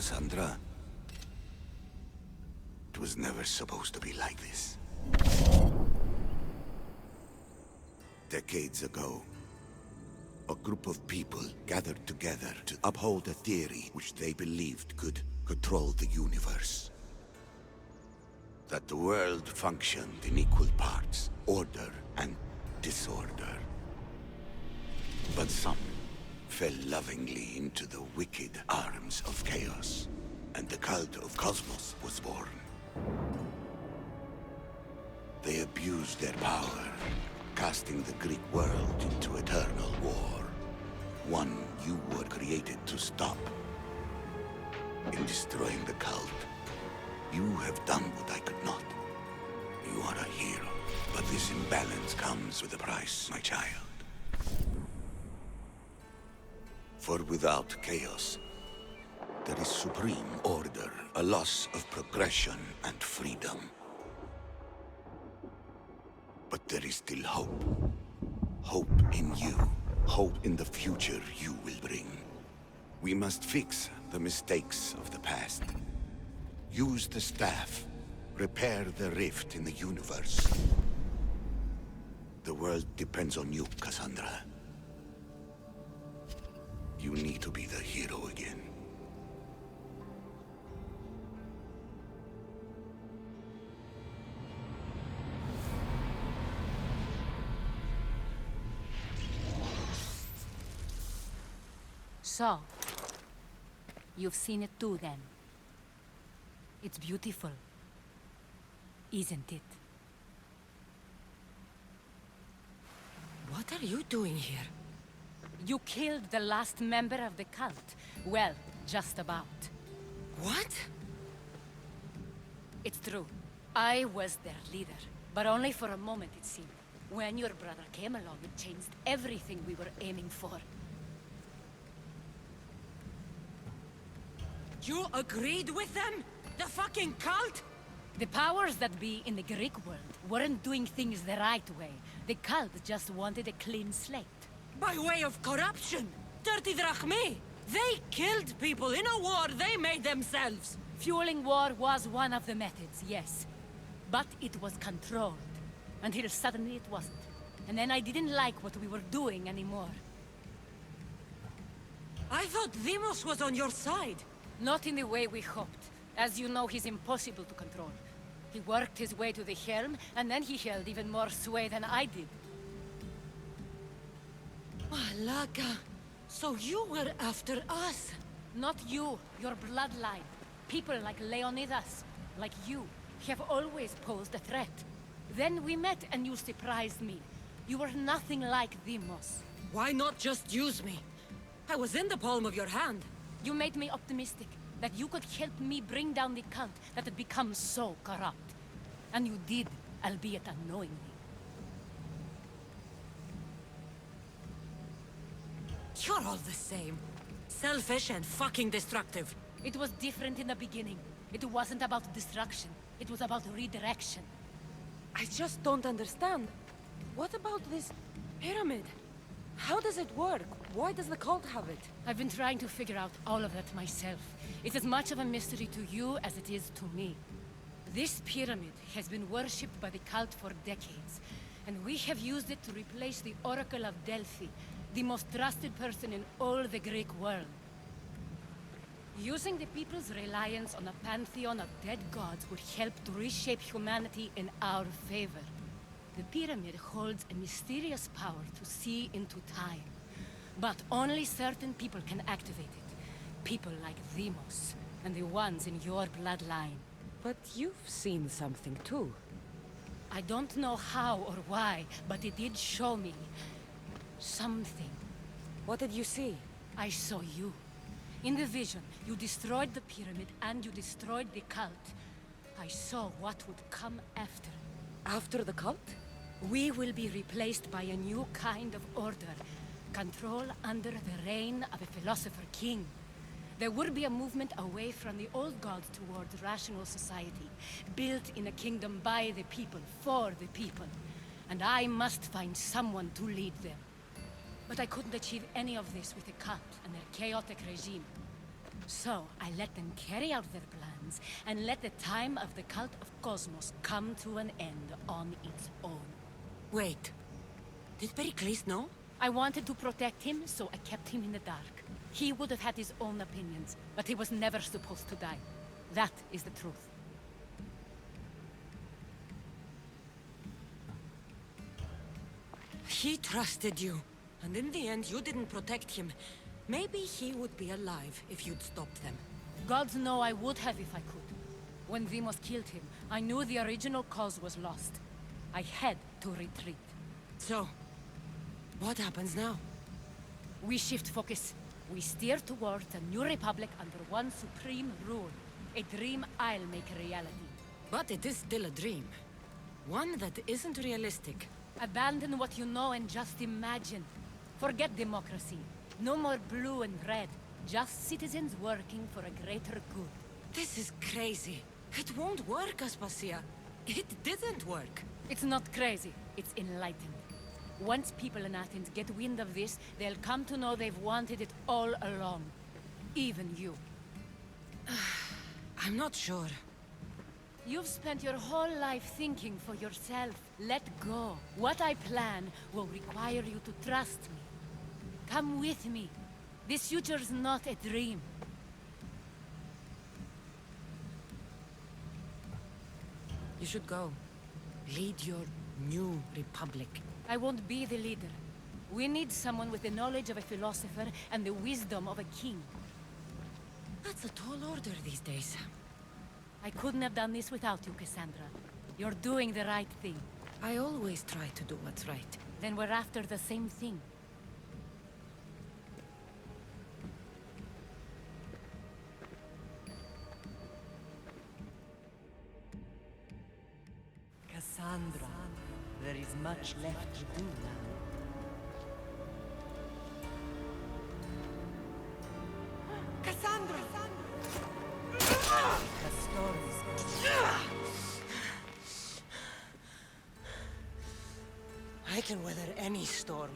Cassandra. It was never supposed to be like this. Decades ago, a group of people gathered together to uphold a theory which they believed could control the universe. That the world functioned in equal parts, order and disorder. But some fell lovingly into the wicked arms of chaos, and the cult of Kosmos was born. They abused their power, casting the Greek world into eternal war. One you were created to stop. In destroying the cult, you have done what I could not. You are a hero, but this imbalance comes with a price, my child. For without chaos, there is supreme order, a loss of progression and freedom. But there is still hope. Hope in you. Hope in the future you will bring. We must fix the mistakes of the past. Use the staff. Repair the rift in the universe. The world depends on you, Cassandra. You need to be the hero again. So, you've seen it too then. It's beautiful, isn't it? What are you doing here? You killed the last member of the cult. Well, just about. What? It's true. I was their leader, but only for a moment it seemed. When your brother came along, it changed everything we were aiming for. You agreed with them? The fucking cult? The powers that be in the Greek world weren't doing things the right way. The cult just wanted a clean slate. By way of corruption! Dirty drachmi! They killed people in a war they made themselves! Fueling war was one of the methods, yes. But it was controlled. Until suddenly it wasn't. And then I didn't like what we were doing anymore. I thought Deimos was on your side. Not in the way we hoped. As you know, he's impossible to control. He worked his way to the helm, and then he held even more sway than I did. Malaga, so you were after us? Not you, your bloodline. People like Leonidas, like you, have always posed a threat. Then we met and you surprised me. You were nothing like Deimos. Why not just use me? I was in the palm of your hand. You made me optimistic that you could help me bring down the cult that had become so corrupt. And you did, albeit unknowingly. You're all the same. Selfish and fucking destructive. It was different in the beginning. It wasn't about destruction. It was about redirection. I just don't understand. What about this pyramid? How does it work? Why does the cult have it? I've been trying to figure out all of that myself. It's as much of a mystery to you as it is to me. This pyramid has been worshipped by the cult for decades, and we have used it to replace the Oracle of Delphi, the most trusted person in all the Greek world. Using the people's reliance on a pantheon of dead gods would help to reshape humanity in our favor. The pyramid holds a mysterious power to see into time. But only certain people can activate it. People like Deimos, and the ones in your bloodline. But you've seen something too. I don't know how or why, but it did show me something. What did you see? I saw you. In the vision, you destroyed the pyramid and you destroyed the cult. I saw what would come after. After the cult? We will be replaced by a new kind of order. Control under the reign of a philosopher king. There would be a movement away from the old gods towards rational society, built in a kingdom by the people, for the people. And I must find someone to lead them. But I couldn't achieve any of this with the cult and their chaotic regime. So, I let them carry out their plans, and let the time of the cult of Kosmos come to an end on its own. Wait. Did Pericles know? I wanted to protect him, so I kept him in the dark. He would have had his own opinions, but he was never supposed to die. That is the truth. He trusted you, and in the end you didn't protect him. Maybe he would be alive if you'd stopped them. Gods know I would have if I could. When Demos killed him, I knew the original cause was lost. I had to retreat. So, what happens now? We shift focus. We steer towards a new republic under one supreme rule. A dream I'll make a reality. But it is still a dream. One that isn't realistic. Abandon what you know and just imagine. Forget democracy. No more blue and red. Just citizens working for a greater good. This is crazy. It won't work, Aspasia. It didn't work. It's not crazy. It's enlightened. Once people in Athens get wind of this, they'll come to know they've wanted it all along. Even you. I'm not sure. You've spent your whole life thinking for yourself. Let go. What I plan will require you to trust me. Come with me. This future's not a dream. You should go. Lead your new republic. I won't be the leader. We need someone with the knowledge of a philosopher and the wisdom of a king. That's a tall order these days. I couldn't have done this without you, Cassandra. You're doing the right thing. I always try to do what's right. Then we're after the same thing. Cassandra, there is much left to do now. Cassandra! The stories. I can weather any storm.